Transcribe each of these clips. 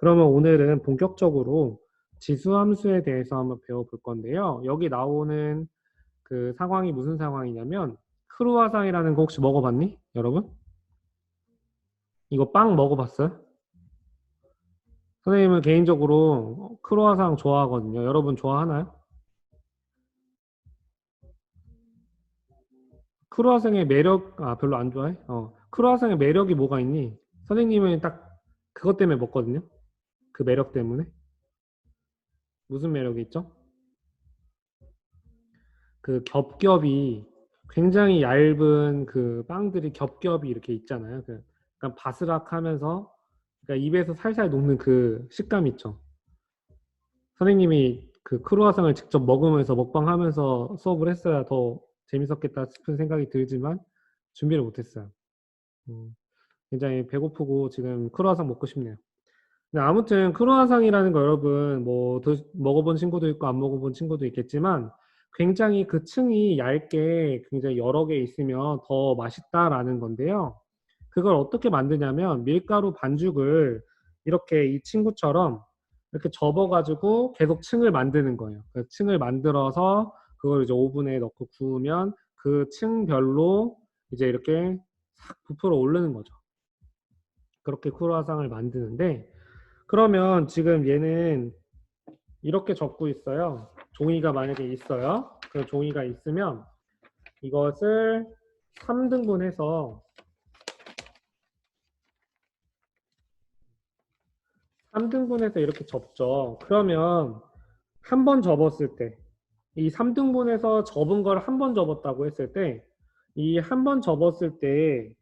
그러면 오늘은 본격적으로 지수함수에 대해서 한번 배워볼 건데요. 여기 나오는 그 상황이 무슨 상황이냐면 크루아상이라는 거 혹시 먹어봤니? 여러분? 이거 빵 먹어봤어요? 선생님은 개인적으로 크루아상 좋아하거든요. 여러분 좋아하나요? 크루아상의 매력, 별로 안 좋아해? 크루아상의 매력이 뭐가 있니? 선생님은 딱 그것 때문에 먹거든요. 그 매력 때문에. 무슨 매력이 있죠? 그 겹겹이 굉장히 얇은 그 빵들이 겹겹이 이렇게 있잖아요. 그 약간 바스락하면서 그러니까 입에서 살살 녹는 그 식감 있죠. 선생님이 그 크루아상을 직접 먹으면서 먹방하면서 수업을 했어야 더 재밌었겠다 싶은 생각이 들지만 준비를 못했어요. 음, 굉장히 배고프고 지금 크루아상 먹고 싶네요. 근데 아무튼 크루아상이라는 거 여러분 뭐 먹어본 친구도 있고 안 먹어본 친구도 있겠지만 굉장히 그 층이 얇게 굉장히 여러 개 있으면 더 맛있다라는 건데요. 그걸 어떻게 만드냐면 밀가루 반죽을 이렇게 이 친구처럼 이렇게 접어가지고 계속 층을 만드는 거예요. 그 층을 만들어서 그걸 이제 오븐에 넣고 구우면 그 층별로 이제 이렇게 싹 부풀어 오르는 거죠. 그렇게 크루아상을 만드는데 그러면 지금 얘는 이렇게 적고 있어요. 종이가 만약에 있어요. 그 종이가 있으면 이것을 3등분해서 이렇게 접죠. 그러면 한 번 접었을 때, 이 3등분해서 접은 걸 한 번 접었다고 했을 때, 이 한 번 접었을 때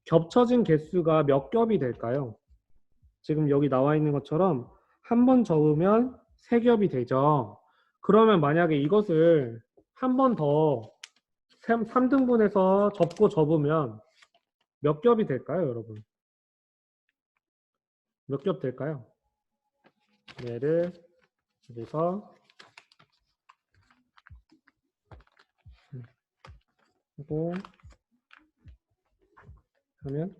겹쳐진 개수가 몇 겹이 될까요? 지금 여기 나와 있는 것처럼 한 번 접으면 3겹이 되죠. 그러면 만약에 이것을 한 번 더 3등분해서 접고 접으면 몇 겹이 될까요, 여러분? 몇 겹 될까요? 얘를 여기서 하고 하면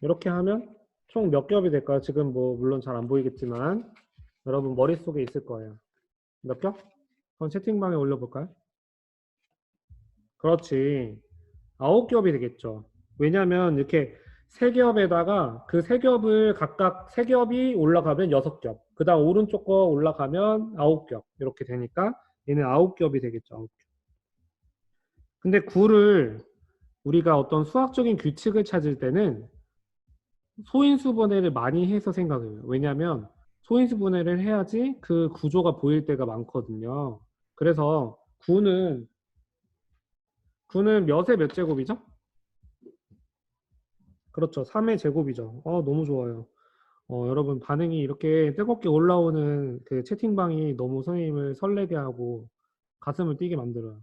이렇게 하면 총 몇 겹이 될까요? 지금 뭐 물론 잘 안 보이겠지만 여러분 머릿속에 있을 거예요. 몇 겹? 그럼 채팅방에 올려볼까요? 그렇지. 9겹이 되겠죠. 왜냐하면 이렇게 세 겹에다가 그 세 겹을 각각 세 겹이 올라가면 6겹. 그 다음 오른쪽 거 올라가면 9겹. 이렇게 되니까 얘는 9겹이 되겠죠. 9겹. 근데 9를 우리가 어떤 수학적인 규칙을 찾을 때는 소인수 분해를 많이 해서 생각해요. 왜냐하면 소인수 분해를 해야지 그 구조가 보일 때가 많거든요. 그래서 9는 몇의 몇 제곱이죠? 그렇죠. 3의 제곱이죠. 너무 좋아요. 여러분 반응이 이렇게 뜨겁게 올라오는 그 채팅방이 너무 선생님을 설레게 하고 가슴을 뛰게 만들어요.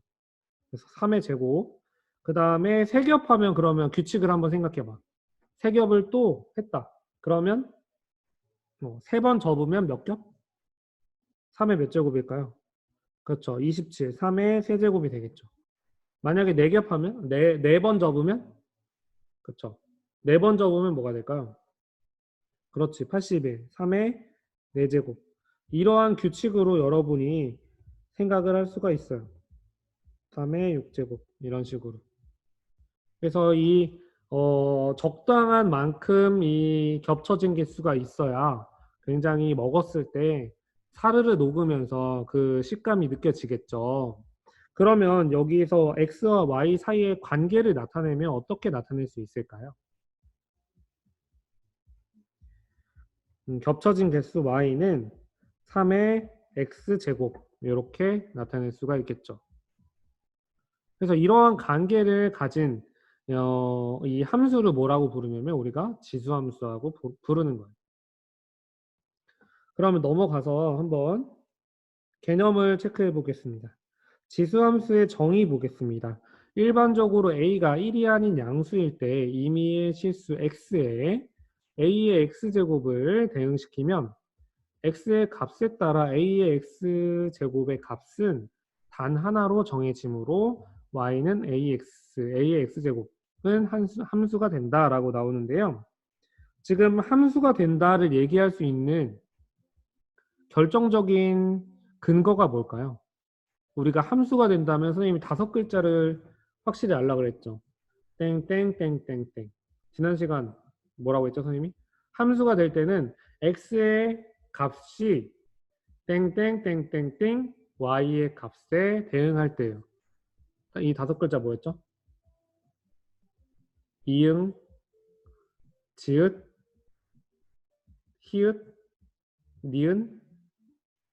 그래서 3의 제곱. 그 다음에 세겹하면 그러면 규칙을 한번 생각해봐. 세겹을 또 했다. 그러면 3번 접으면 몇 겹? 3의 몇 제곱일까요? 그렇죠. 27. 3의 세제곱이 되겠죠. 만약에 4겹 하면? 4번 접으면? 그렇죠. 4번 접으면 뭐가 될까요? 그렇지. 81. 3의 4제곱. 이러한 규칙으로 여러분이 생각을 할 수가 있어요. 3의 6제곱. 이런 식으로. 그래서 이 적당한 만큼 이 겹쳐진 개수가 있어야 굉장히 먹었을 때 사르르 녹으면서 그 식감이 느껴지겠죠. 그러면 여기서 x와 y 사이의 관계를 나타내면 어떻게 나타낼 수 있을까요? 겹쳐진 개수 y는 3의 x제곱 이렇게 나타낼 수가 있겠죠. 그래서 이러한 관계를 가진 이 함수를 뭐라고 부르냐면 우리가 지수함수하고 부르는 거예요. 그러면 넘어가서 한번 개념을 체크해 보겠습니다. 지수함수의 정의 보겠습니다. 일반적으로 a가 1이 아닌 양수일 때 임의의 실수 x에 a의 x제곱을 대응시키면 x의 값에 따라 a의 x제곱의 값은 단 하나로 정해지므로 y는 a의 x제곱은 함수가 된다라고 나오는데요. 지금 함수가 된다를 얘기할 수 있는 결정적인 근거가 뭘까요? 우리가 함수가 된다면 선생님이 5글자를 확실히 알라 그랬죠. 땡땡땡땡땡. 지난 시간 뭐라고 했죠, 선생님이? 함수가 될 때는 x의 값이 땡땡땡땡땡 y의 값에 대응할 때예요. 이 5글자 뭐였죠? 이응, 지읒, 히읗, 니은,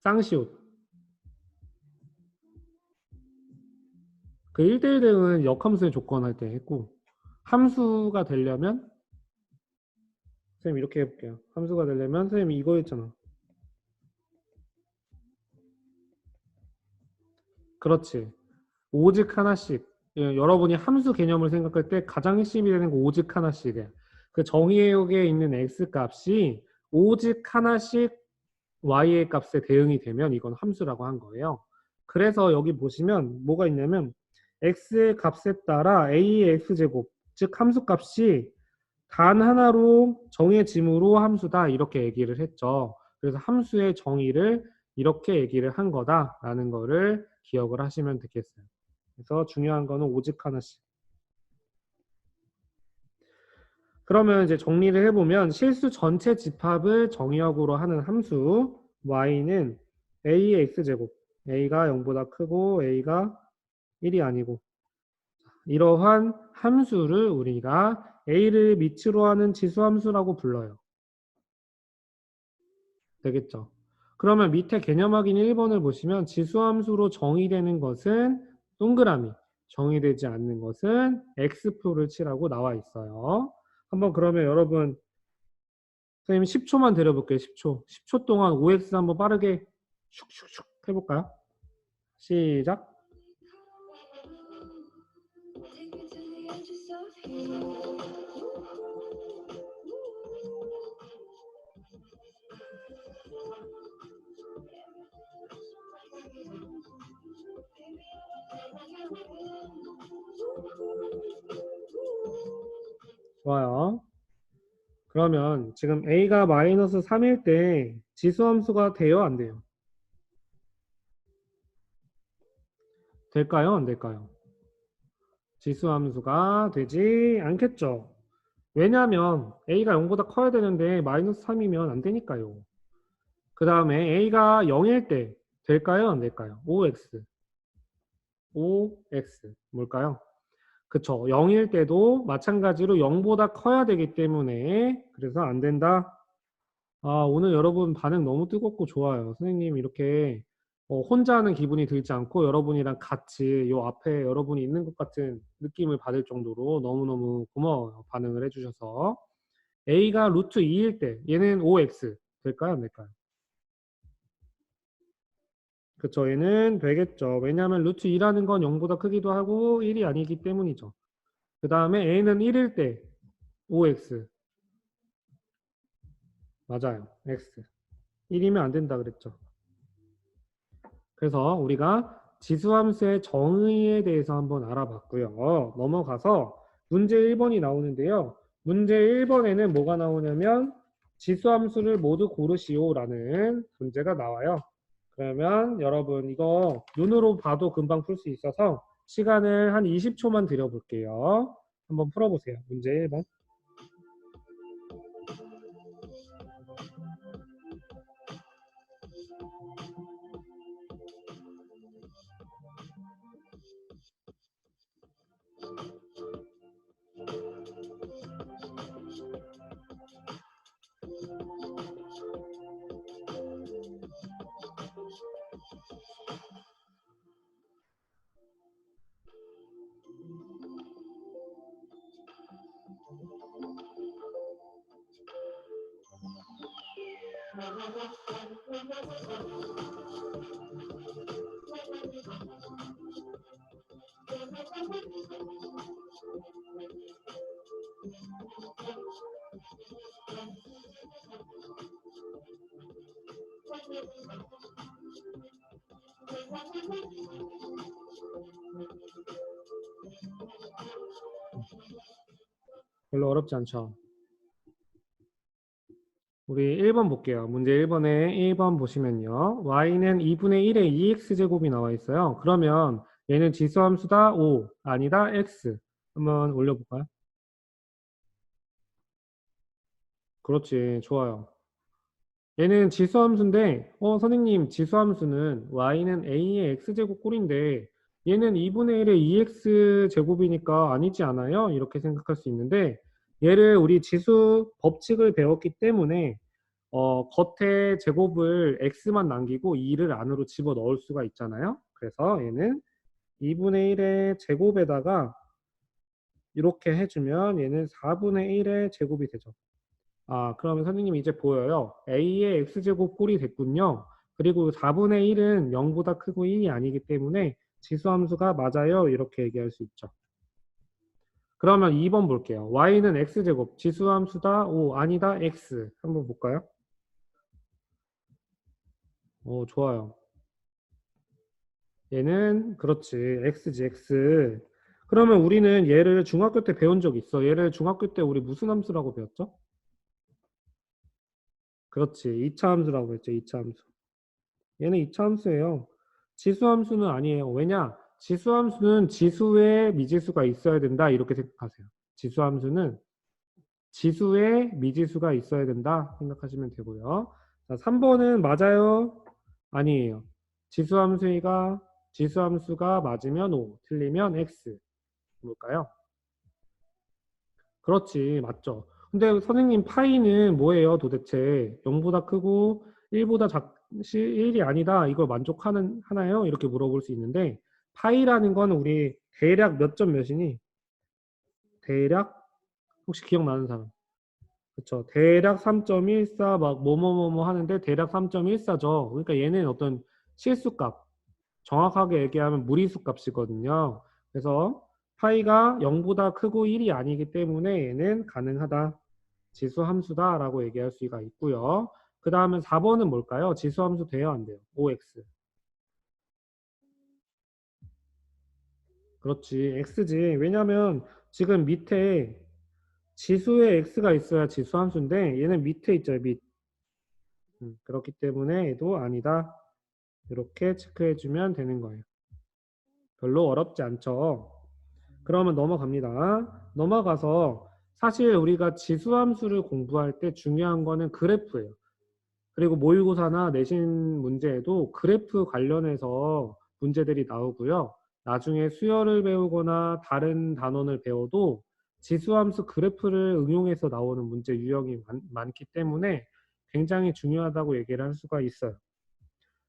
쌍시옷. 그 1대1 대응은 역함수의 조건 할 때 했고, 함수가 되려면 선생님 이렇게 해볼게요. 함수가 되려면 선생님 이거 했잖아. 그렇지. 오직 하나씩. 예, 여러분이 함수 개념을 생각할 때 가장 핵심이 되는 거 오직 하나씩이에요. 그 정의역에 있는 x 값이 오직 하나씩 y의 값에 대응이 되면 이건 함수라고 한 거예요. 그래서 여기 보시면 뭐가 있냐면 x의 값에 따라 a의 x제곱, 즉 함수 값이 단 하나로 정해짐으로 함수다 이렇게 얘기를 했죠. 그래서 함수의 정의를 이렇게 얘기를 한 거다라는 거를 기억을 하시면 되겠어요. 그래서 중요한 거는 오직 하나씩. 그러면 이제 정리를 해보면 실수 전체 집합을 정의역으로 하는 함수 y는 a의 x제곱, a가 0보다 크고 a가 1이 아니고 이러한 함수를 우리가 a를 밑으로 하는 지수함수라고 불러요. 되겠죠? 그러면 밑에 개념 확인 1번을 보시면 지수함수로 정의되는 것은 동그라미, 정의되지 않는 것은 X표를 치라고 나와 있어요. 한번 그러면 여러분 선생님 10초만 드려볼게요. 10초. 10초 동안 OX 한번 빠르게 슉슉슉 해볼까요? 시작. 좋아요. 그러면 지금 A가 마이너스 3일 때 지수함수가 돼요? 안 돼요? 될까요? 안 될까요? 지수함수가 되지 않겠죠. 왜냐하면 A가 0보다 커야 되는데 마이너스 3이면 안 되니까요. 그 다음에 A가 0일 때 될까요? 안 될까요? OX. OX. 뭘까요? 그쵸. 0일 때도 마찬가지로 0보다 커야 되기 때문에 그래서 안 된다. 아, 오늘 여러분 반응 너무 뜨겁고 좋아요. 선생님 이렇게 혼자 하는 기분이 들지 않고 여러분이랑 같이 요 앞에 여러분이 있는 것 같은 느낌을 받을 정도로 너무너무 고마워요. 반응을 해주셔서. A가 루트 2일 때 얘는 OX 될까요? 안 될까요? 그쵸. 얘는 되겠죠. 왜냐하면 루트 2라는 건 0보다 크기도 하고 1이 아니기 때문이죠. 그 다음에 A는 1일 때 OX 맞아요. X 1이면 안 된다 그랬죠. 그래서 우리가 지수함수의 정의에 대해서 한번 알아봤고요. 넘어가서 문제 1번이 나오는데요. 문제 1번에는 뭐가 나오냐면 지수함수를 모두 고르시오라는 문제가 나와요. 그러면 여러분 이거 눈으로 봐도 금방 풀 수 있어서 시간을 한 20초만 드려볼게요. 한번 풀어보세요. 문제 1번. 별로 어렵지 않죠. 우리 1번 볼게요. 문제 1번에 1번 보시면요. y는 2분의 1의 2x제곱이 나와 있어요. 그러면 얘는 지수함수다 5, 아니다 x. 한번 올려볼까요? 그렇지, 좋아요. 얘는 지수함수인데, 선생님, 지수함수는 y는 a의 x제곱 꼴인데 얘는 2분의 1의 2x제곱이니까 아니지 않아요? 이렇게 생각할 수 있는데 얘를 우리 지수 법칙을 배웠기 때문에 겉에 제곱을 x만 남기고 2를 안으로 집어넣을 수가 있잖아요. 그래서 얘는 2분의 1의 제곱에다가 이렇게 해주면 얘는 4분의 1의 제곱이 되죠. 아, 그러면 선생님 이제 보여요. a의 x제곱 꼴이 됐군요. 그리고 4분의 1은 0보다 크고 1이 아니기 때문에 지수함수가 맞아요. 이렇게 얘기할 수 있죠. 그러면 2번 볼게요. y는 x제곱, 지수함수다, 오, 아니다, x. 한번 볼까요? 오, 좋아요. 얘는 그렇지, x지, x. 그러면 우리는 얘를 중학교 때 배운 적 있어. 얘를 중학교 때 우리 무슨 함수라고 배웠죠? 그렇지, 2차 함수라고 했죠, 2차 함수. 얘는 2차 함수예요. 지수함수는 아니에요. 왜냐? 지수함수는 지수에 미지수가 있어야 된다. 이렇게 생각하세요. 지수함수는 지수에 미지수가 있어야 된다. 생각하시면 되고요. 자, 3번은 맞아요? 아니에요. 지수함수가 맞으면 O, 틀리면 X. 뭘까요? 그렇지, 맞죠. 근데 선생님 파이는 뭐예요 도대체? 0보다 크고 1보다 작시 1이 아니다. 이걸 하나요? 이렇게 물어볼 수 있는데 파이라는 건 우리 대략 몇 점 몇이니? 대략 혹시 기억나는 사람? 그렇죠. 대략 3.14 막 뭐뭐뭐뭐 하는데 대략 3.14죠. 그러니까 얘는 어떤 실수값, 정확하게 얘기하면 무리수 값이거든요. 그래서 파이가 0보다 크고 1이 아니기 때문에 얘는 가능하다. 지수함수다라고 얘기할 수가 있고요. 그 다음에 4번은 뭘까요? 지수함수 돼요, 안 돼요? OX. 그렇지, X지. 왜냐면 지금 밑에 지수에 X가 있어야 지수함수인데 얘는 밑에 있죠, 밑. 그렇기 때문에 얘도 아니다. 이렇게 체크해주면 되는 거예요. 별로 어렵지 않죠. 그러면 넘어갑니다. 넘어가서 사실 우리가 지수함수를 공부할 때 중요한 거는 그래프예요. 그리고 모의고사나 내신 문제에도 그래프 관련해서 문제들이 나오고요. 나중에 수열을 배우거나 다른 단원을 배워도 지수함수 그래프를 응용해서 나오는 문제 유형이 많기 때문에 굉장히 중요하다고 얘기를 할 수가 있어요.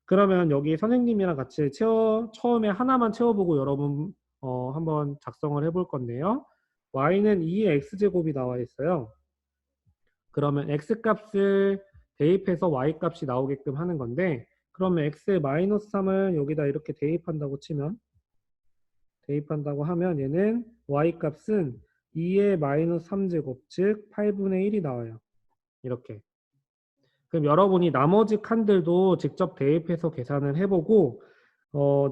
그러면 여기 선생님이랑 같이 처음에 하나만 채워보고 여러분 한번 작성을 해볼 건데요. y는 2의 x제곱이 나와 있어요. 그러면 x값을 대입해서 y값이 나오게끔 하는 건데 그러면 x의 마이너스 3을 여기다 이렇게 대입한다고 하면 얘는 y값은 2의 마이너스 3제곱 즉 8분의 1이 나와요. 이렇게. 그럼 여러분이 나머지 칸들도 직접 대입해서 계산을 해보고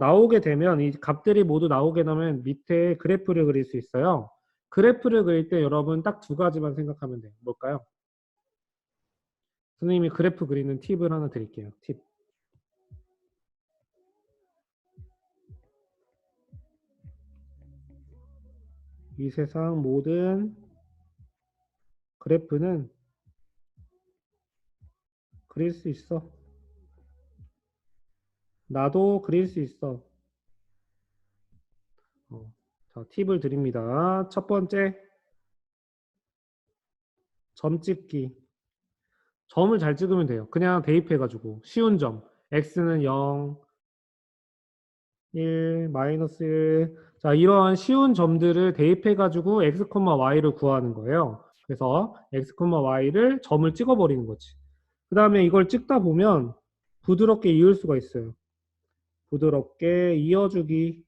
나오게 되면 이 값들이 모두 나오게 되면 밑에 그래프를 그릴 수 있어요. 그래프를 그릴 때 여러분 딱 두 가지만 생각하면 돼요. 뭘까요? 선생님이 그래프 그리는 팁을 하나 드릴게요. 팁. 이 세상 모든 그래프는 그릴 수 있어. 나도 그릴 수 있어. 자, 팁을 드립니다. 첫 번째, 점 찍기. 점을 잘 찍으면 돼요. 그냥 대입해가지고 쉬운 점. x는 0, 1, 마이너스 1. 자, 이러한 쉬운 점들을 대입해가지고 x, y를 구하는 거예요. 그래서 x, y를 점을 찍어버리는 거지. 그 다음에 이걸 찍다 보면 부드럽게 이을 수가 있어요. 부드럽게 이어주기.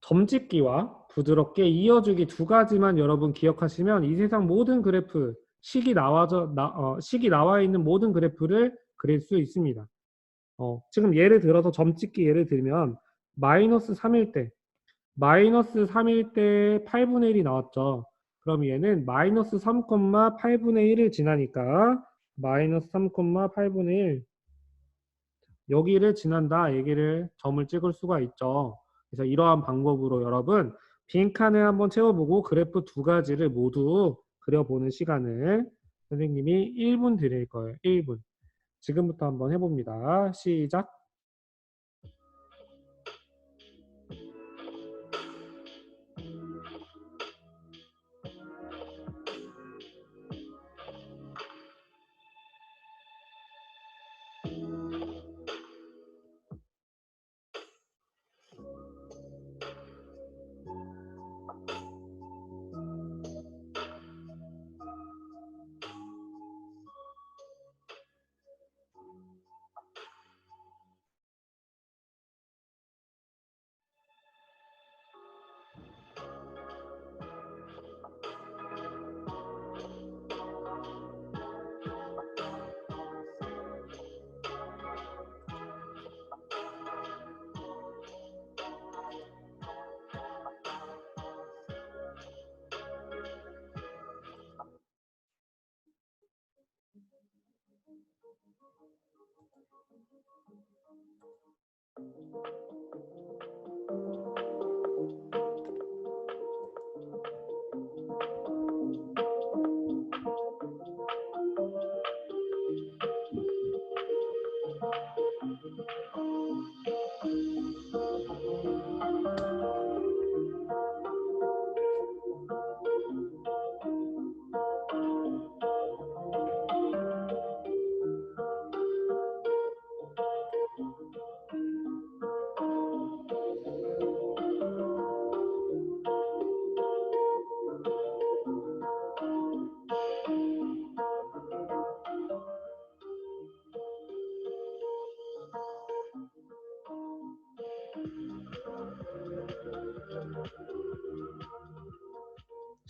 점찍기와 부드럽게 이어주기 두 가지만 여러분 기억하시면 이 세상 모든 그래프, 식이 나와 있는 모든 그래프를 그릴 수 있습니다. 지금 예를 들어서 점찍기 예를 들면 마이너스 3일 때 8분의 1이 나왔죠. 그럼 얘는 마이너스 3,8분의 1을 지나니까 마이너스 3,8분의 1 여기를 지난다 얘기를 점을 찍을 수가 있죠. 그래서 이러한 방법으로 여러분 빈칸을 한번 채워보고 그래프 두 가지를 모두 그려보는 시간을 선생님이 1분 드릴 거예요. 1분. 지금부터 한번 해봅니다. 시작.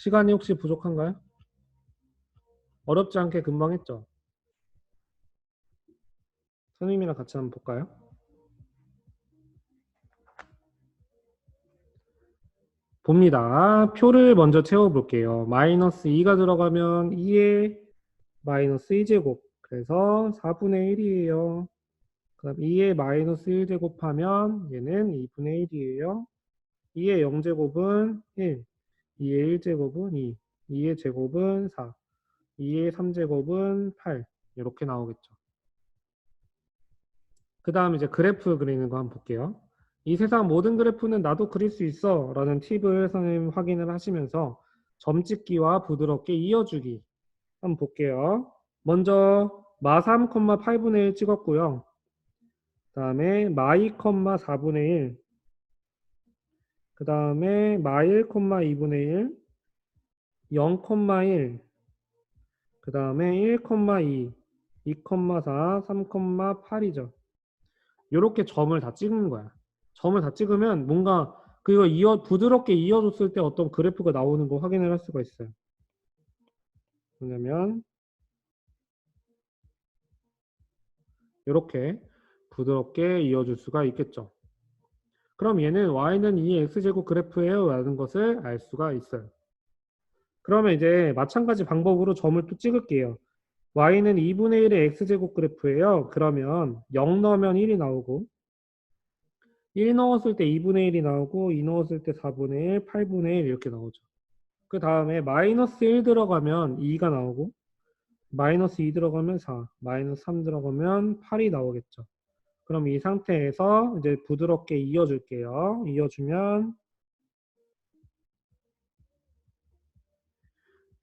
시간이 혹시 부족한가요? 어렵지 않게 금방 했죠? 선생님이랑 같이 한번 볼까요? 봅니다. 표를 먼저 채워볼게요. 마이너스 2가 들어가면 2에 마이너스 2제곱. 그래서 4분의 1이에요. 그럼 2에 마이너스 1제곱하면 얘는 2분의 1이에요. 2의 0제곱은 1. 2의 1제곱은 2. 2의 제곱은 4. 2의 3제곱은 8. 이렇게 나오겠죠. 그 다음 이제 그래프 그리는 거 한번 볼게요. 이 세상 모든 그래프는 나도 그릴 수 있어 라는 팁을 선생님 확인을 하시면서 점찍기와 부드럽게 이어주기 한번 볼게요. 먼저 마 3,8분의 1 찍었고요. 그 다음에 마 2,4분의 1. 그 다음에 마 1,2분의 1. 0,1. 그 다음에 1,2. 2,4. 3,8이죠. 이렇게 점을 다 찍는 거야. 점을 다 찍으면 뭔가 그거 부드럽게 이어줬을 때 어떤 그래프가 나오는 거 확인을 할 수가 있어요. 뭐냐면 이렇게 부드럽게 이어줄 수가 있겠죠. 그럼 얘는 y는 2x제곱 그래프예요 라는 것을 알 수가 있어요. 그러면 이제 마찬가지 방법으로 점을 또 찍을게요. y는 2분의 1의 x제곱 그래프예요. 그러면 0 넣으면 1이 나오고 1 넣었을 때 2분의 1이 나오고 2 넣었을 때 4분의 1, 8분의 1 이렇게 나오죠. 그 다음에 마이너스 1 들어가면 2가 나오고 마이너스 2 들어가면 4, 마이너스 3 들어가면 8이 나오겠죠. 그럼 이 상태에서 이제 부드럽게 이어줄게요. 이어주면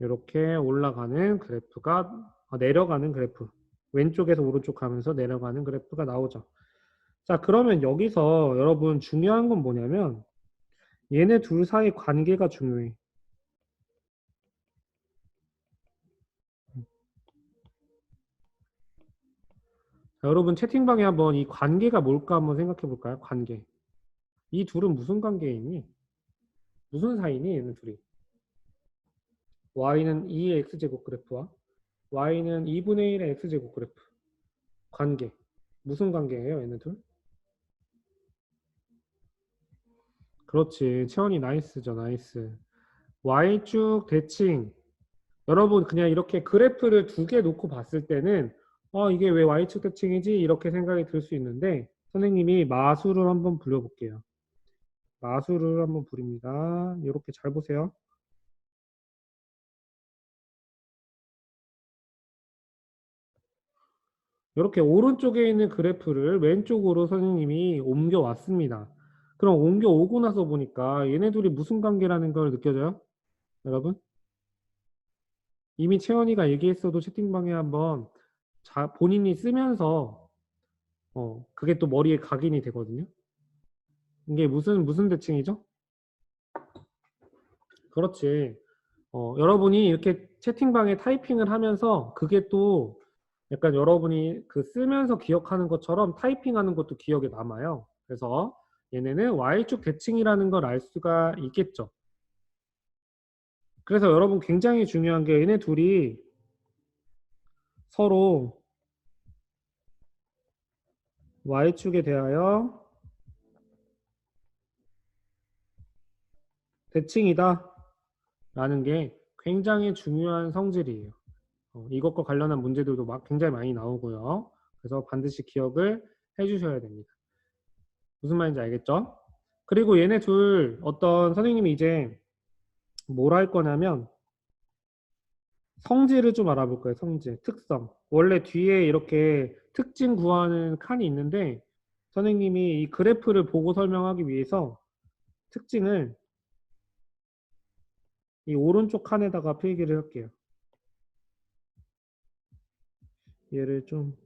이렇게 올라가는 그래프가 내려가는 그래프 왼쪽에서 오른쪽 가면서 내려가는 그래프가 나오죠. 자, 그러면 여기서 여러분 중요한 건 뭐냐면 얘네 둘 사이 관계가 중요해. 자, 여러분 채팅방에 한번 이 관계가 뭘까 한번 생각해 볼까요? 관계. 이 둘은 무슨 관계에 있니? 무슨 사이니? 얘는 둘이. y는 2의 x제곱 그래프와 y는 2분의 1의 x제곱 그래프. 관계. 무슨 관계예요, 얘네 둘? 그렇지. 채원이 나이스죠, 나이스. Y축 대칭. 여러분 그냥 이렇게 그래프를 두 개 놓고 봤을 때는 이게 왜 Y축 대칭이지? 이렇게 생각이 들 수 있는데 선생님이 마수를 한번 부려볼게요. 마수를 한번 부립니다. 이렇게 잘 보세요. 이렇게 오른쪽에 있는 그래프를 왼쪽으로 선생님이 옮겨왔습니다. 그럼 옮겨오고 나서 보니까 얘네 둘이 무슨 관계라는 걸 느껴져요? 여러분? 이미 채원이가 얘기했어도 채팅방에 한번 본인이 쓰면서 그게 또 머리에 각인이 되거든요. 이게 무슨 대칭이죠? 그렇지. 여러분이 이렇게 채팅방에 타이핑을 하면서 그게 또 약간 여러분이 그 쓰면서 기억하는 것처럼 타이핑하는 것도 기억에 남아요. 그래서 얘네는 Y축 대칭이라는 걸 알 수가 있겠죠. 그래서 여러분 굉장히 중요한 게 얘네 둘이 서로 Y축에 대하여 대칭이다 라는 게 굉장히 중요한 성질이에요. 이것과 관련한 문제들도 굉장히 많이 나오고요. 그래서 반드시 기억을 해주셔야 됩니다. 무슨 말인지 알겠죠? 그리고 얘네 둘 어떤 선생님이 이제 뭘 할 거냐면 성질을 좀 알아볼 거예요. 성질, 특성. 원래 뒤에 이렇게 특징 구하는 칸이 있는데 선생님이 이 그래프를 보고 설명하기 위해서 특징을 이 오른쪽 칸에다가 필기를 할게요. 얘를 좀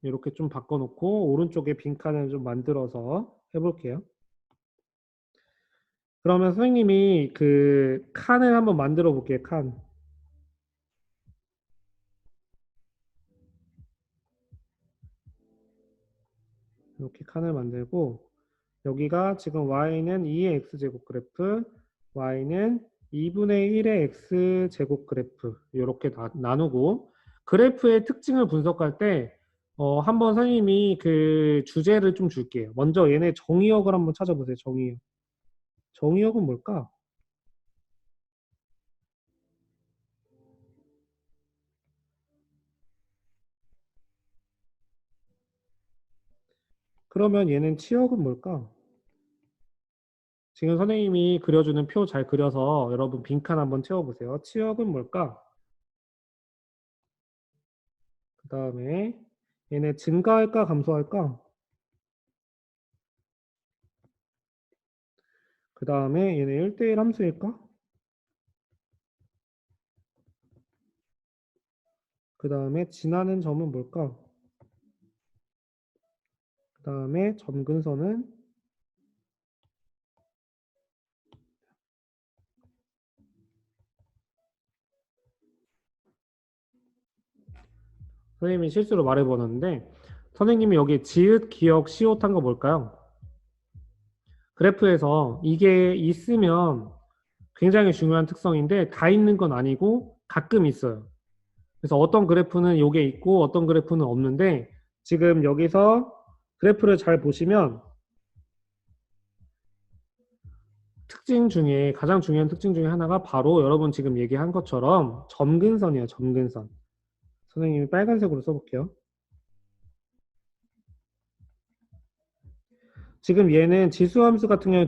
이렇게 좀 바꿔놓고 오른쪽에 빈칸을 좀 만들어서 해볼게요. 그러면 선생님이 그 칸을 한번 만들어 볼게요. 칸. 이렇게 칸을 만들고 여기가 지금 y는 2의 x제곱 그래프, y는 2분의 1의 x제곱 그래프 이렇게 나누고 그래프의 특징을 분석할 때 한번 선생님이 그 주제를 좀 줄게요. 먼저 얘네 정의역을 한번 찾아보세요. 정의역. 정의역은 뭘까? 그러면 얘는 치역은 뭘까? 지금 선생님이 그려주는 표 잘 그려서 여러분 빈칸 한번 채워보세요. 치역은 뭘까? 그 다음에 얘네 증가할까 감소할까? 그 다음에 얘네 1대1 함수일까? 그 다음에 지나는 점은 뭘까? 그 다음에 점근선은 선생님이 실수로 말해버렸는데 선생님이 여기 지읒, 기역, 시옷 한 거 뭘까요? 그래프에서 이게 있으면 굉장히 중요한 특성인데 다 있는 건 아니고 가끔 있어요. 그래서 어떤 그래프는 이게 있고 어떤 그래프는 없는데 지금 여기서 그래프를 잘 보시면 특징 중에 가장 중요한 특징 중에 하나가 바로 여러분 지금 얘기한 것처럼 점근선이에요. 점근선. 선생님이 빨간색으로 써볼게요. 지금 얘는 지수함수 같은 경우에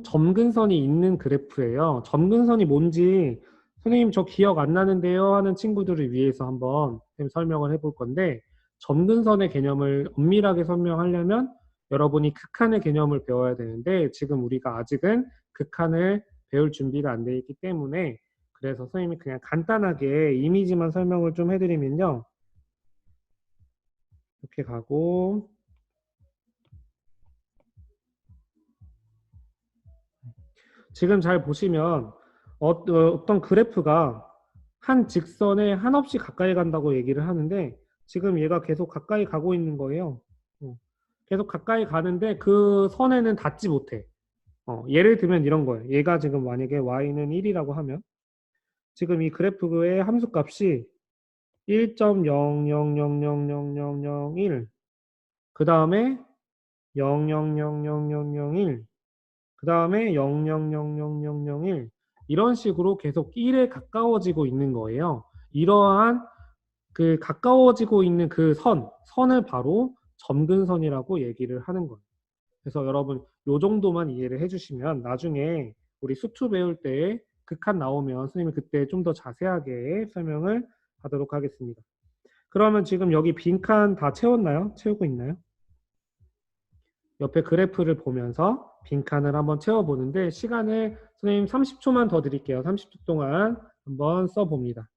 점근선이 있는 그래프예요. 점근선이 뭔지 선생님 저 기억 안 나는데요 하는 친구들을 위해서 한번 설명을 해볼 건데 점근선의 개념을 엄밀하게 설명하려면 여러분이 극한의 개념을 배워야 되는데 지금 우리가 아직은 극한을 배울 준비가 안 돼 있기 때문에 그래서 선생님이 그냥 간단하게 이미지만 설명을 좀 해드리면요. 이렇게 가고 지금 잘 보시면 어떤 그래프가 한 직선에 한없이 가까이 간다고 얘기를 하는데 지금 얘가 계속 가까이 가고 있는 거예요. 계속 가까이 가는데 그 선에는 닿지 못해. 예를 들면 이런 거예요. 얘가 지금 만약에 y는 1이라고 하면 지금 이 그래프의 함수값이 1.00000001 그 다음에 0.0000001, 그 다음에 0.0000001 이런 식으로 계속 1에 가까워지고 있는 거예요. 이러한 그 가까워지고 있는 그 선을 바로 점근선이라고 얘기를 하는 거예요. 그래서 여러분 요 정도만 이해를 해주시면 나중에 우리 수투 배울 때 극한 나오면 선생님이 그때 좀 더 자세하게 설명을 하도록 하겠습니다. 그러면 지금 여기 빈칸 다 채웠나요? 채우고 있나요? 옆에 그래프를 보면서 빈칸을 한번 채워보는데 시간을 선생님 30초만 더 드릴게요. 30초 동안 한번 써봅니다.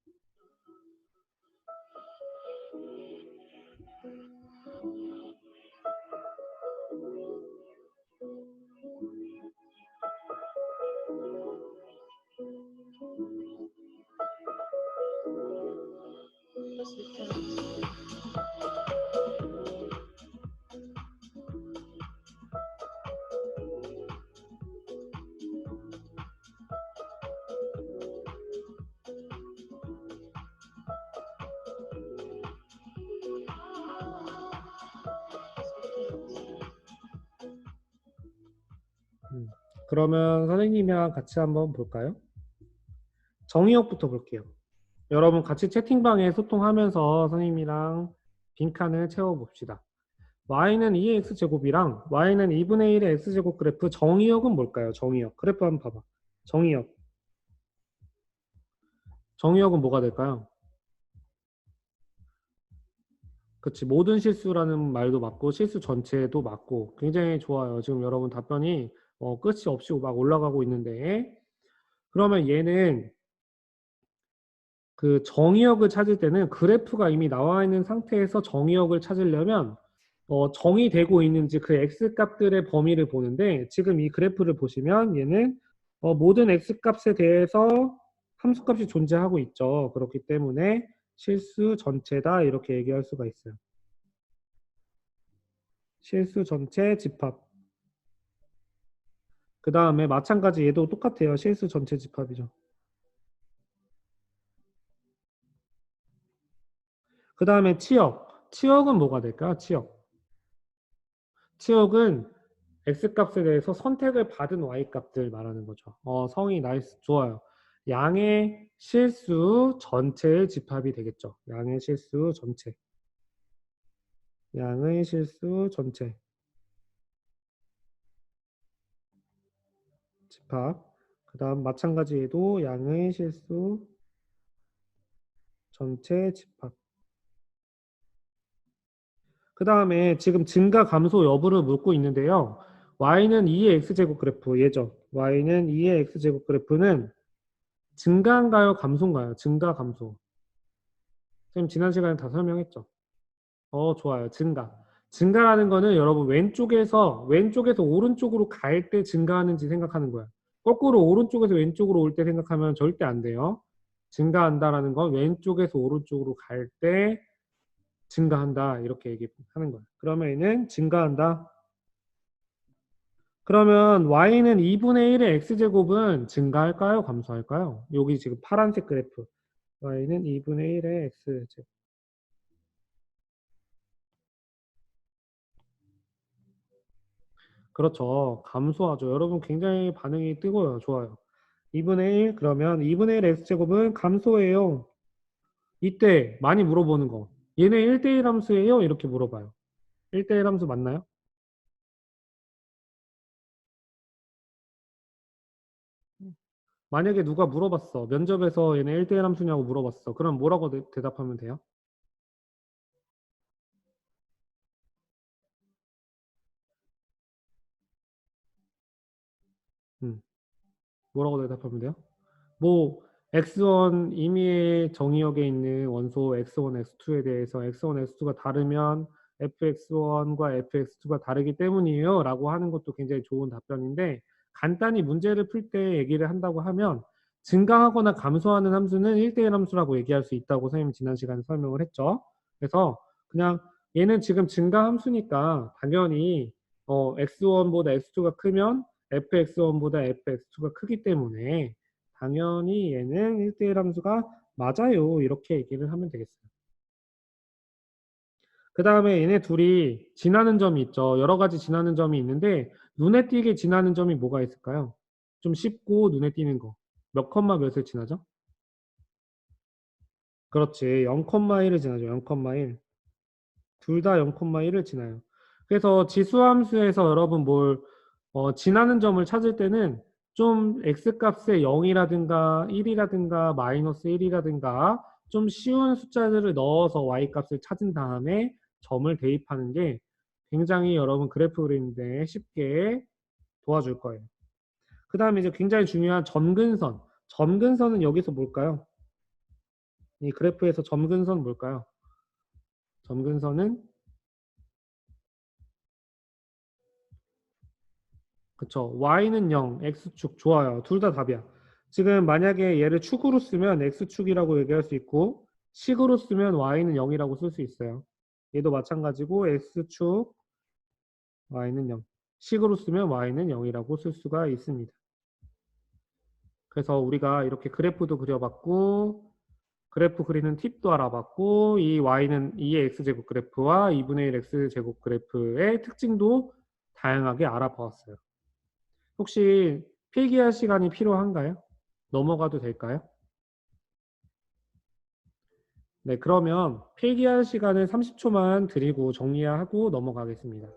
그러면 선생님이랑 같이 한번 볼까요? 정의역부터 볼게요. 여러분 같이 채팅방에 소통하면서 선생님이랑 빈칸을 채워봅시다. y는 2x제곱이랑 y는 2분의 1의 x제곱 그래프 정의역은 뭘까요? 정의역. 그래프 한번 봐봐. 정의역. 정의역은 뭐가 될까요? 그치. 모든 실수라는 말도 맞고 실수 전체도 맞고 굉장히 좋아요. 지금 여러분 답변이 끝이 없이 막 올라가고 있는데 그러면 얘는 그 정의역을 찾을 때는 그래프가 이미 나와 있는 상태에서 정의역을 찾으려면 정의되고 있는지 그 x값들의 범위를 보는데 지금 이 그래프를 보시면 얘는 모든 x값에 대해서 함수값이 존재하고 있죠. 그렇기 때문에 실수 전체다 이렇게 얘기할 수가 있어요. 실수 전체 집합. 그 다음에 마찬가지 얘도 똑같아요. 실수 전체 집합이죠. 그 다음에 치역. 치역은 뭐가 될까요? 치역. 치역은 x값에 대해서 선택을 받은 y값들 말하는 거죠. 성이 나이스 좋아요. 양의 실수 전체의 집합이 되겠죠. 양의 실수 전체. 양의 실수 전체 집합. 그 다음 마찬가지에도 양의 실수 전체 집합. 그 다음에 지금 증가 감소 여부를 묻고 있는데요. y는 2의 x제곱 그래프 예죠. y는 2의 x제곱 그래프는 증가인가요? 감소인가요? 증가 감소. 선생님 지난 시간에 다 설명했죠. 좋아요. 증가. 증가라는 거는 여러분 왼쪽에서 오른쪽으로 갈 때 증가하는지 생각하는 거야. 거꾸로 오른쪽에서 왼쪽으로 올 때 생각하면 절대 안 돼요. 증가한다라는 건 왼쪽에서 오른쪽으로 갈 때 증가한다 이렇게 얘기하는 거야. 그러면 얘는 증가한다. 그러면 y는 2분의 1의 x제곱은 증가할까요? 감소할까요? 여기 지금 파란색 그래프. y는 2분의 1의 x제곱. 그렇죠. 감소하죠. 여러분 굉장히 반응이 뜨거워요. 좋아요. 2분의 1 그러면 2분의 1 x제곱은 감소해요. 이때 많이 물어보는 거. 얘네 1대1 함수예요? 이렇게 물어봐요. 1대1 함수 맞나요? 만약에 누가 물어봤어. 면접에서 얘네 1대1 함수냐고 물어봤어. 그럼 뭐라고 대답하면 돼요? 음, 뭐라고 대답하면 돼요? 뭐 x1 임의의 정의역에 있는 원소 x1, x2에 대해서 x1, x2가 다르면 fx1과 fx2가 다르기 때문이에요 라고 하는 것도 굉장히 좋은 답변인데 간단히 문제를 풀 때 얘기를 한다고 하면 증가하거나 감소하는 함수는 1대1 함수라고 얘기할 수 있다고 선생님 지난 시간에 설명을 했죠. 그래서 그냥 얘는 지금 증가 함수니까 당연히 x1보다 x2가 크면 fx1보다 fx2가 크기 때문에 당연히 얘는 1대1 함수가 맞아요. 이렇게 얘기를 하면 되겠어요. 그 다음에 얘네 둘이 지나는 점이 있죠. 여러 가지 지나는 점이 있는데 눈에 띄게 지나는 점이 뭐가 있을까요? 좀 쉽고 눈에 띄는 거. 몇 컴마 몇을 지나죠? 그렇지. 0,1을 지나죠. 0,1. 둘 다 0,1을 지나요. 그래서 지수함수에서 여러분 지나는 점을 찾을 때는 좀 x값에 0이라든가 1이라든가 마이너스 1이라든가 좀 쉬운 숫자들을 넣어서 y값을 찾은 다음에 점을 대입하는 게 굉장히 여러분 그래프 그리는데 쉽게 도와줄 거예요. 그 다음에 이제 굉장히 중요한 점근선. 점근선은 여기서 뭘까요? 이 그래프에서 점근선 뭘까요? 점근선은 그쵸. y는 0, x축 좋아요. 둘 다 답이야. 지금 만약에 얘를 축으로 쓰면 x축이라고 얘기할 수 있고 식으로 쓰면 y는 0이라고 쓸 수 있어요. 얘도 마찬가지고 x축 y는 0. 식으로 쓰면 y는 0이라고 쓸 수가 있습니다. 그래서 우리가 이렇게 그래프도 그려봤고 그래프 그리는 팁도 알아봤고 이 y는 2의 x제곱 그래프와 2분의 1 x제곱 그래프의 특징도 다양하게 알아보았어요. 혹시 필기할 시간이 필요한가요? 넘어가도 될까요? 네, 그러면 필기할 시간을 30초만 드리고 정리하고 넘어가겠습니다.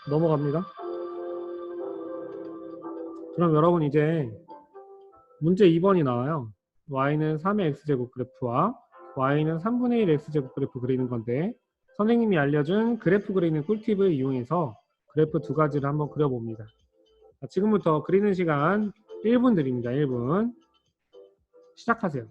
넘어갑니다. 그럼 여러분 이제 문제 2번이 나와요. y는 3의 x제곱 그래프와 y는 3분의 1 x제곱 그래프 그리는 건데 선생님이 알려준 그래프 그리는 꿀팁을 이용해서 그래프 두 가지를 한번 그려봅니다. 지금부터 그리는 시간 1분 드립니다. 1분. 시작하세요.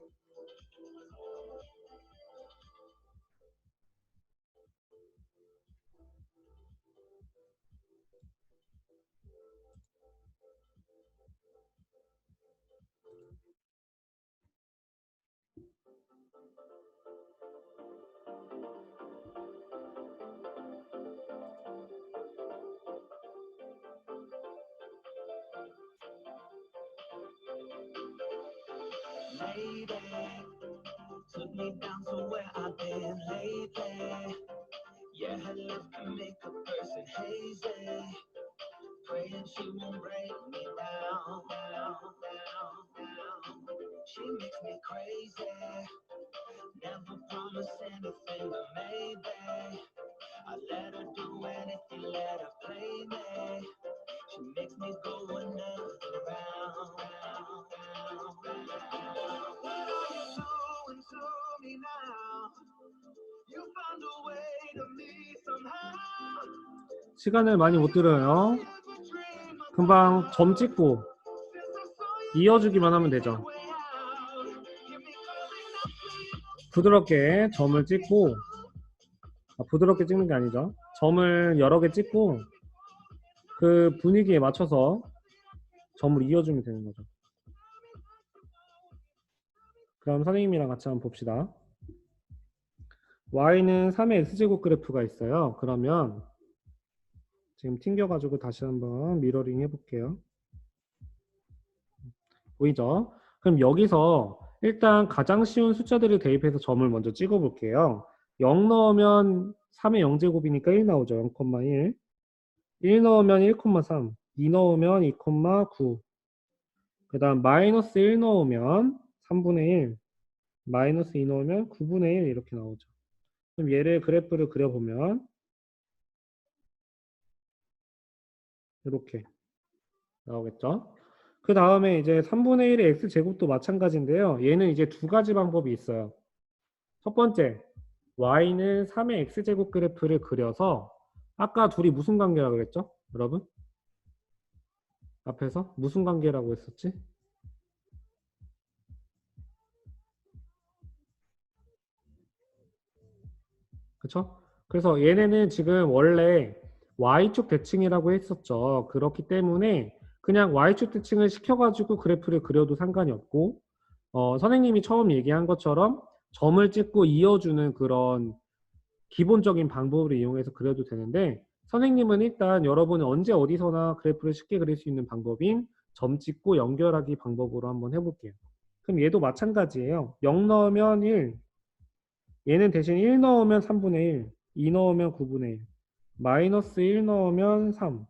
Took me down to where I've been lately. Yeah, her love can make a person hazy. Praying she won't break me down, down, down, down. She makes me crazy. Never promise anything, but maybe I let her do anything, let her play me. She makes me go another round, round, round, round. What are you doing to me now? You found a way to me somehow. 시간을 많이 못 들어요. 금방 점 찍고 이어주기만 하면 되죠. 부드럽게 점을 찍고 부드럽게 찍는 게 아니죠. 점을 여러 개 찍고 그 분위기에 맞춰서 점을 이어주면 되는 거죠. 그럼 선생님이랑 같이 한번 봅시다. y는 3의 x제곱 그래프가 있어요. 그러면 지금 튕겨가지고 다시 한번 미러링 해볼게요. 보이죠? 그럼 여기서 일단 가장 쉬운 숫자들을 대입해서 점을 먼저 찍어 볼게요. 0 넣으면 3의 0제곱이니까 1 나오죠. 0,1. 1 넣으면 1,3. 2 넣으면 2,9. 그 다음 마이너스 1 넣으면 3분의 1. 마이너스 2 넣으면 9분의 1 이렇게 나오죠. 그럼 얘를 그래프를 그려보면 이렇게 나오겠죠. 그 다음에 이제 3분의 1의 x제곱도 마찬가지인데요. 얘는 이제 두 가지 방법이 있어요. 첫 번째, y는 3의 x제곱 그래프를 그려서 아까 둘이 무슨 관계라 그랬죠? 여러분? 앞에서 무슨 관계라고 했었지? 그쵸? 그래서 얘네는 지금 원래 Y축 대칭이라고 했었죠. 그렇기 때문에 그냥 Y축 대칭을 시켜가지고 그래프를 그려도 상관이 없고, 선생님이 처음 얘기한 것처럼 점을 찍고 이어주는 그런 기본적인 방법을 이용해서 그려도 되는데, 선생님은 일단 여러분이 언제 어디서나 그래프를 쉽게 그릴 수 있는 방법인 점 찍고 연결하기 방법으로 한번 해볼게요. 그럼 얘도 마찬가지예요. 0 넣으면 1, 얘는 대신 1 넣으면 3분의 1, 2 넣으면 9분의 1, 마이너스 1 넣으면 3,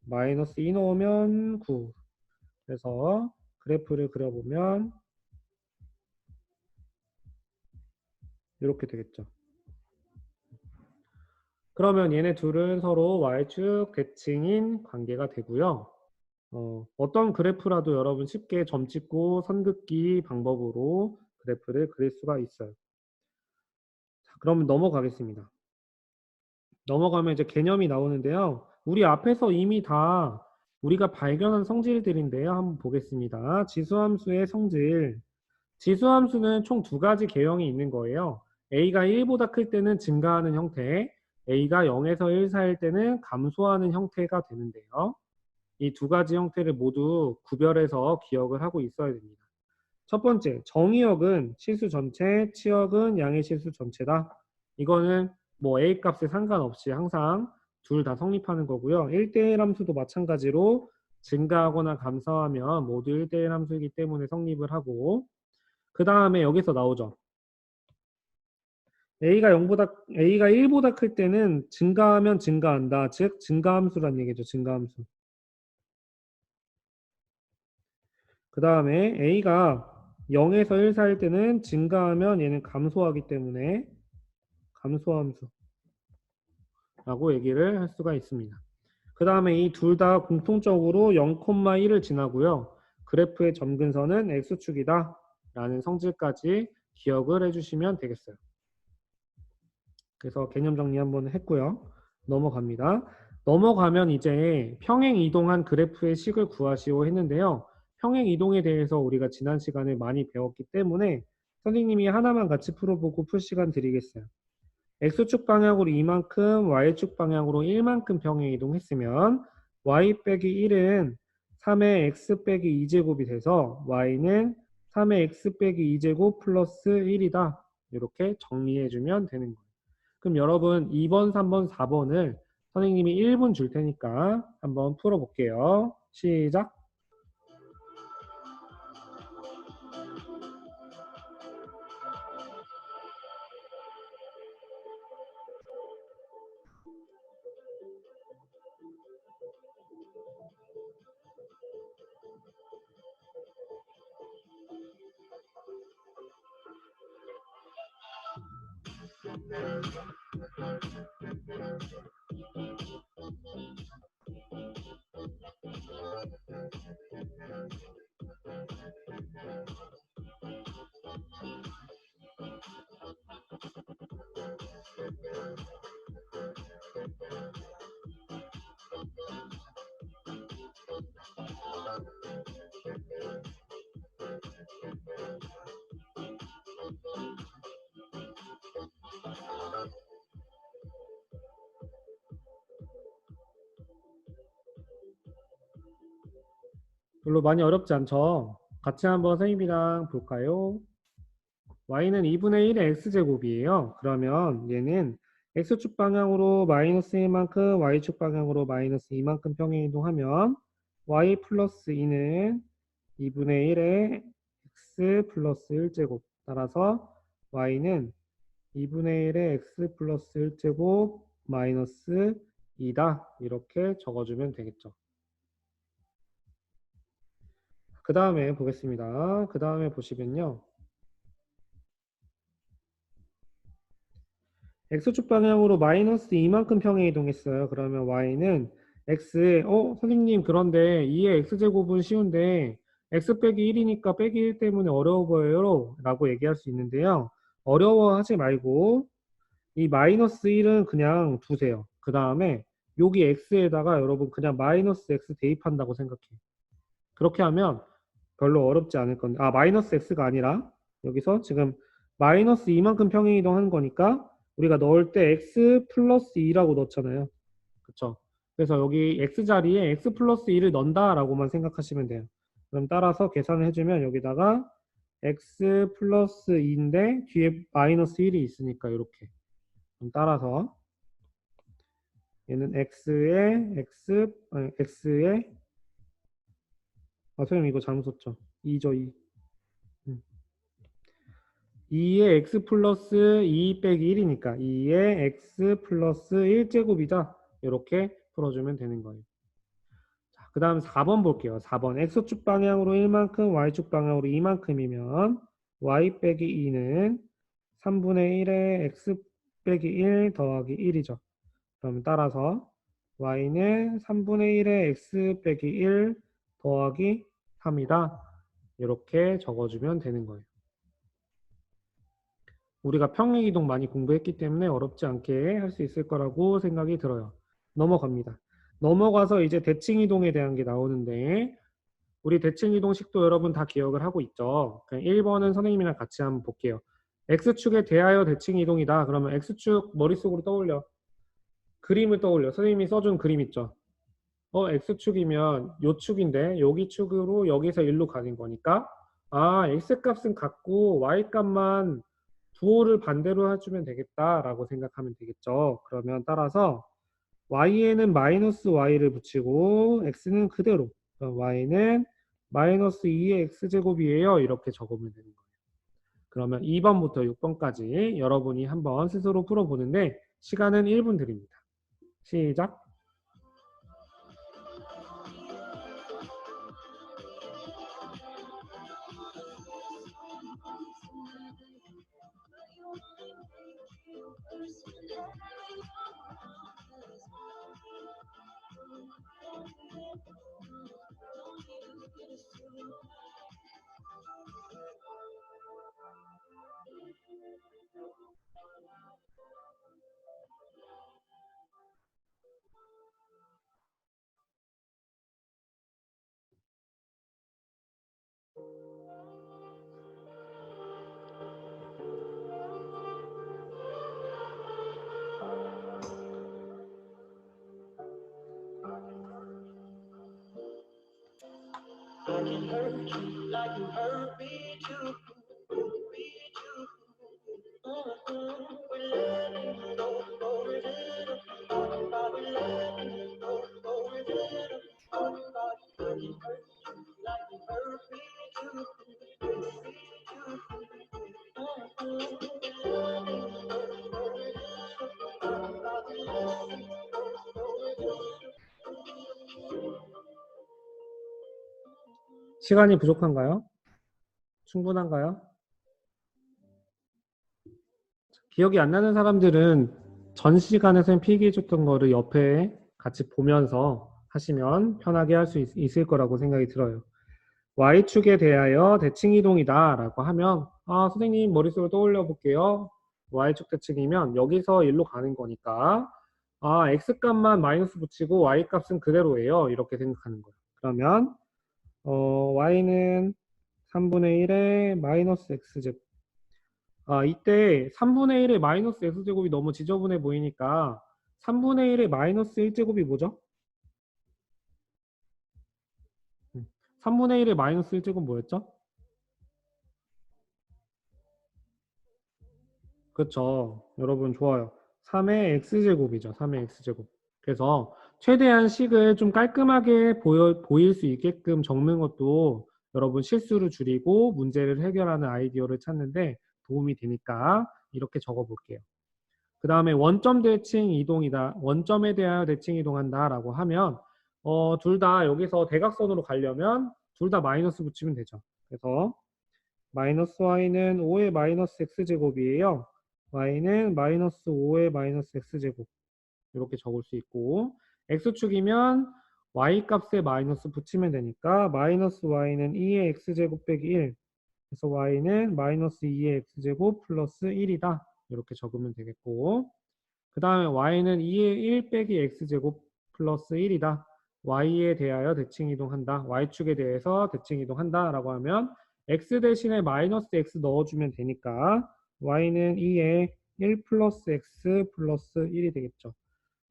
마이너스 2 넣으면 9. 그래서 그래프를 그려보면 이렇게 되겠죠. 그러면 얘네 둘은 서로 Y축 대칭인 관계가 되고요. 어떤 그래프라도 여러분 쉽게 점 찍고 선 긋기 방법으로 그래프를 그릴 수가 있어요. 자, 그러면 넘어가겠습니다. 넘어가면 이제 개념이 나오는데요. 우리 앞에서 이미 다 우리가 발견한 성질들인데요. 한번 보겠습니다. 지수함수의 성질. 지수함수는 총 두 가지 개형이 있는 거예요. a가 1보다 클 때는 증가하는 형태, a가 0에서 1 사이일 때는 감소하는 형태가 되는데요. 이 두 가지 형태를 모두 구별해서 기억을 하고 있어야 됩니다. 첫 번째, 정의역은 실수 전체, 치역은 양의 실수 전체다. 이거는 뭐 A 값에 상관없이 항상 둘 다 성립하는 거고요. 1대1 함수도 마찬가지로 증가하거나 감소하면 모두 1대1 함수이기 때문에 성립을 하고, 그 다음에 여기서 나오죠. A가 1보다 클 때는 증가하면 증가한다. 즉 증가함수란 얘기죠. 증가함수. 그 다음에 A가 0에서 1 사이일 때는 증가하면 얘는 감소하기 때문에 감소함수라고 얘기를 할 수가 있습니다. 그 다음에 이 둘 다 공통적으로 0,1을 지나고요. 그래프의 점근선은 X축이다 라는 성질까지 기억을 해주시면 되겠어요. 그래서 개념 정리 한번 했고요. 넘어갑니다. 넘어가면 이제 평행 이동한 그래프의 식을 구하시오 했는데요. 평행 이동에 대해서 우리가 지난 시간에 많이 배웠기 때문에 선생님이 하나만 같이 풀어보고 풀 시간 드리겠어요. X축 방향으로 이만큼, Y축 방향으로 1만큼 평행 이동했으면 Y 빼기 1은 3의 X 빼기 2제곱이 돼서 Y는 3의 X 빼기 2제곱 플러스 1이다. 이렇게 정리해주면 되는 거예요. 그럼 여러분 2번, 3번, 4번을 선생님이 1분 줄 테니까 한번 풀어볼게요. 시작. 별로 많이 어렵지 않죠? 같이 한번 선생님이랑 볼까요? y는 2분의 1의 x제곱이에요. 그러면 얘는 x축 방향으로 마이너스 1만큼, y축 방향으로 마이너스 2만큼 평행 이동하면 y 플러스 2는 2분의 1의 x 플러스 1제곱. 따라서 y는 2분의 1의 x 플러스 1제곱 마이너스 2다. 이렇게 적어주면 되겠죠. 그 다음에 보겠습니다. 그 다음에 보시면요. x축 방향으로 마이너스 2만큼 평행 이동했어요. 그러면 y는 x에 선생님 그런데 2의 x제곱은 쉬운데 x 빼기 1이니까 빼기 1 때문에 어려워 보여요 라고 얘기할 수 있는데요. 어려워하지 말고 이 마이너스 1은 그냥 두세요. 그 다음에 여기 x에다가 여러분 그냥 마이너스 x 대입한다고 생각해. 그렇게 하면 별로 어렵지 않을 건데, 마이너스 x가 아니라 여기서 지금 마이너스 2만큼 평행 이동하는 거니까 우리가 넣을 때 x 플러스 2라고 넣잖아요. 그쵸? 그래서 여기 x 자리에 x 플러스 2를 넣는다라고만 생각하시면 돼요. 그럼 따라서 계산을 해주면 여기다가 x 플러스 2인데 뒤에 마이너스 1이 있으니까 이렇게. 그럼 따라서 얘는 x에 선생님 이거 잘못 썼죠. 2죠, 2. 2에 x 플러스 2 빼기 1이니까 2에 x 플러스 1제곱이다. 이렇게 풀어주면 되는 거예요. 자, 그 다음 4번 볼게요. 4번 x축 방향으로 1만큼 y축 방향으로 2만큼이면 y 빼기 2는 3분의 1에 x 빼기 1 더하기 1이죠. 그럼 따라서 y는 3분의 1에 x 빼기 1 더하기 3이다. 이렇게 적어주면 되는 거예요. 우리가 평행이동 많이 공부했기 때문에 어렵지 않게 할 수 있을 거라고 생각이 들어요. 넘어갑니다. 넘어가서 이제 대칭이동에 대한 게 나오는데 우리 대칭이동식도 여러분 다 기억을 하고 있죠. 1번은 선생님이랑 같이 한번 볼게요. X축에 대하여 대칭이동이다. 그러면 X축 머릿속으로 떠올려. 그림을 떠올려. 선생님이 써준 그림 있죠. X축이면 요 축인데 여기 축으로 여기서 일로 가는 거니까 X값은 같고 Y값만 부호를 반대로 해주면 되겠다라고 생각하면 되겠죠. 그러면 따라서 Y에는 마이너스 Y를 붙이고 X는 그대로. 그럼 Y는 마이너스 2의 X제곱이에요. 이렇게 적으면 되는 거예요. 그러면 2번부터 6번까지 여러분이 한번 스스로 풀어보는데 시간은 1분 드립니다. 시작. I can hurt you like you hurt me too. Me too. We're letting go with it. Talking about we're letting go with it. Talking about I can hurt you like you hurt me too. Me too. We're letting go with it. Talking about we're letting go with it. 시간이 부족한가요? 충분한가요? 기억이 안 나는 사람들은 전 시간에 선생님 필기해줬던 거를 옆에 같이 보면서 하시면 편하게 할 수 있을 거라고 생각이 들어요. Y축에 대하여 대칭이동이다 라고 하면 선생님 머릿속으로 떠올려 볼게요. Y축 대칭이면 여기서 일로 가는 거니까 X값만 마이너스 붙이고 Y값은 그대로예요. 이렇게 생각하는 거예요. 그러면 Y는 3분의 1에 마이너스 X제곱. 이때 3분의 1의 마이너스 X제곱이 너무 지저분해 보이니까 3분의 1의 마이너스 1제곱이 뭐죠? 3분의 1의 마이너스 1제곱 뭐였죠? 그렇죠. 여러분 좋아요. 3의 X제곱이죠. 3의 X제곱. 그래서 최대한 식을 좀 깔끔하게 보일 수 있게끔 적는 것도 여러분 실수를 줄이고 문제를 해결하는 아이디어를 찾는데 도움이 되니까 이렇게 적어 볼게요. 그 다음에 원점 대칭 이동이다. 원점에 대하여 대칭 이동한다 라고 하면 둘 다 여기서 대각선으로 가려면 둘 다 마이너스 붙이면 되죠. 그래서 마이너스 y는 5의 마이너스 x제곱이에요. y는 마이너스 5의 마이너스 x제곱 이렇게 적을 수 있고 x축이면 y 값에 마이너스 붙이면 되니까 마이너스 y는 2의 x제곱 빼기 1 그래서 y는 마이너스 2의 x제곱 플러스 1이다 이렇게 적으면 되겠고 그 다음에 y는 2의 1 빼기 x제곱 플러스 1이다. y에 대하여 대칭 이동한다. y축에 대해서 대칭 이동한다. 라고 하면 x 대신에 마이너스 x 넣어주면 되니까 y는 2에 1 플러스 x 플러스 1이 되겠죠.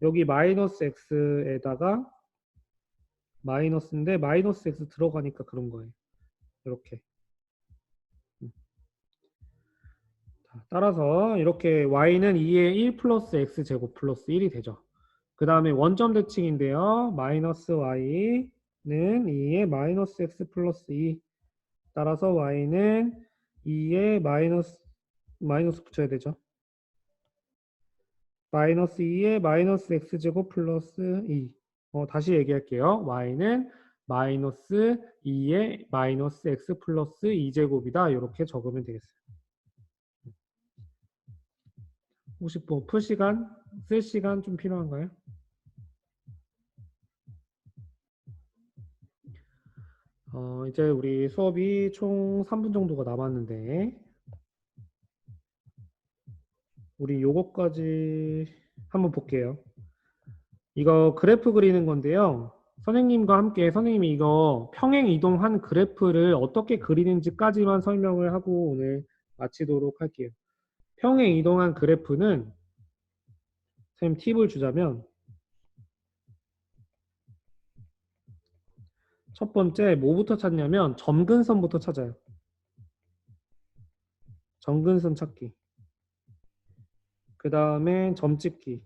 여기 마이너스 x에다가 마이너스인데 마이너스 x 들어가니까 그런 거예요. 이렇게. 따라서 이렇게 y는 2에 1 플러스 x 제곱 플러스 1이 되죠. 그 다음에 원점 대칭인데요. 마이너스 y는 2에 마이너스 x 플러스 2. 따라서 y는 2에 마이너스 붙여야 되죠. 마이너스 2에 마이너스 x 제곱 플러스 2. 다시 얘기할게요. y는 마이너스 2에 마이너스 x 플러스 2제곱이다. 이렇게 적으면 되겠어요. 혹시 뭐 풀 시간, 쓸 시간 좀 필요한가요? 이제 우리 수업이 총 3분 정도가 남았는데 우리 요거까지 한번 볼게요. 이거 그래프 그리는 건데요. 선생님과 함께 선생님이 이거 평행 이동한 그래프를 어떻게 그리는지까지만 설명을 하고 오늘 마치도록 할게요. 평행 이동한 그래프는 선생님 팁을 주자면 첫 번째 뭐부터 찾냐면 점근선부터 찾아요. 점근선 찾기. 그 다음에 점 찍기.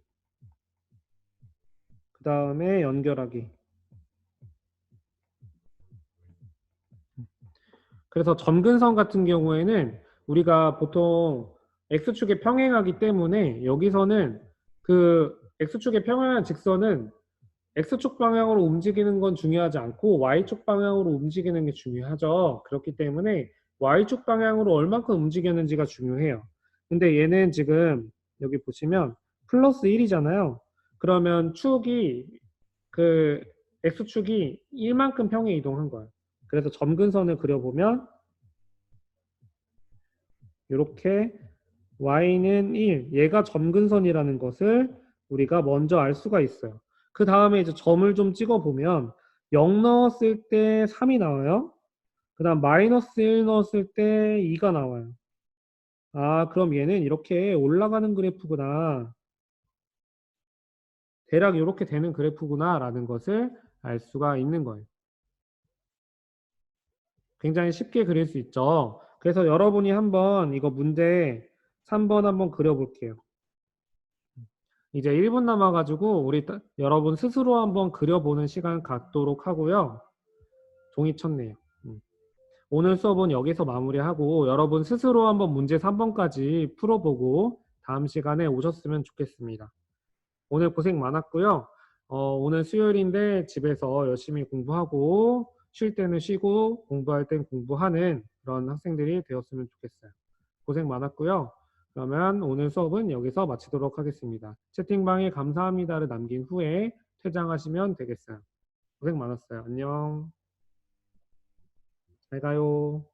그 다음에 연결하기. 그래서 점근선 같은 경우에는 우리가 보통 X축에 평행하기 때문에 여기서는 그 X축에 평행한 직선은 X축 방향으로 움직이는 건 중요하지 않고 Y축 방향으로 움직이는 게 중요하죠. 그렇기 때문에 Y축 방향으로 얼만큼 움직였는지가 중요해요. 근데 얘는 지금 여기 보시면 플러스 1이잖아요. 그러면 축이 그 X축이 1만큼 평행 이동한 거예요. 그래서 점근선을 그려보면 이렇게 y는 1, 얘가 점근선이라는 것을 우리가 먼저 알 수가 있어요. 그 다음에 이제 점을 좀 찍어보면 0 넣었을 때 3이 나와요. 그 다음 마이너스 1 넣었을 때 2가 나와요. 아, 그럼 얘는 이렇게 올라가는 그래프구나. 대략 이렇게 되는 그래프구나 라는 것을 알 수가 있는 거예요. 굉장히 쉽게 그릴 수 있죠. 그래서 여러분이 한번 이거 문제 3번 한번 그려볼게요. 이제 1분 남아가지고 우리 여러분 스스로 한번 그려보는 시간 갖도록 하고요. 종이 쳤네요. 오늘 수업은 여기서 마무리하고 여러분 스스로 한번 문제 3번까지 풀어보고 다음 시간에 오셨으면 좋겠습니다. 오늘 고생 많았고요. 오늘 수요일인데 집에서 열심히 공부하고 쉴 때는 쉬고 공부할 땐 공부하는 그런 학생들이 되었으면 좋겠어요. 고생 많았고요. 그러면 오늘 수업은 여기서 마치도록 하겠습니다. 채팅방에 감사합니다를 남긴 후에 퇴장하시면 되겠어요. 고생 많았어요. 안녕. 잘 가요.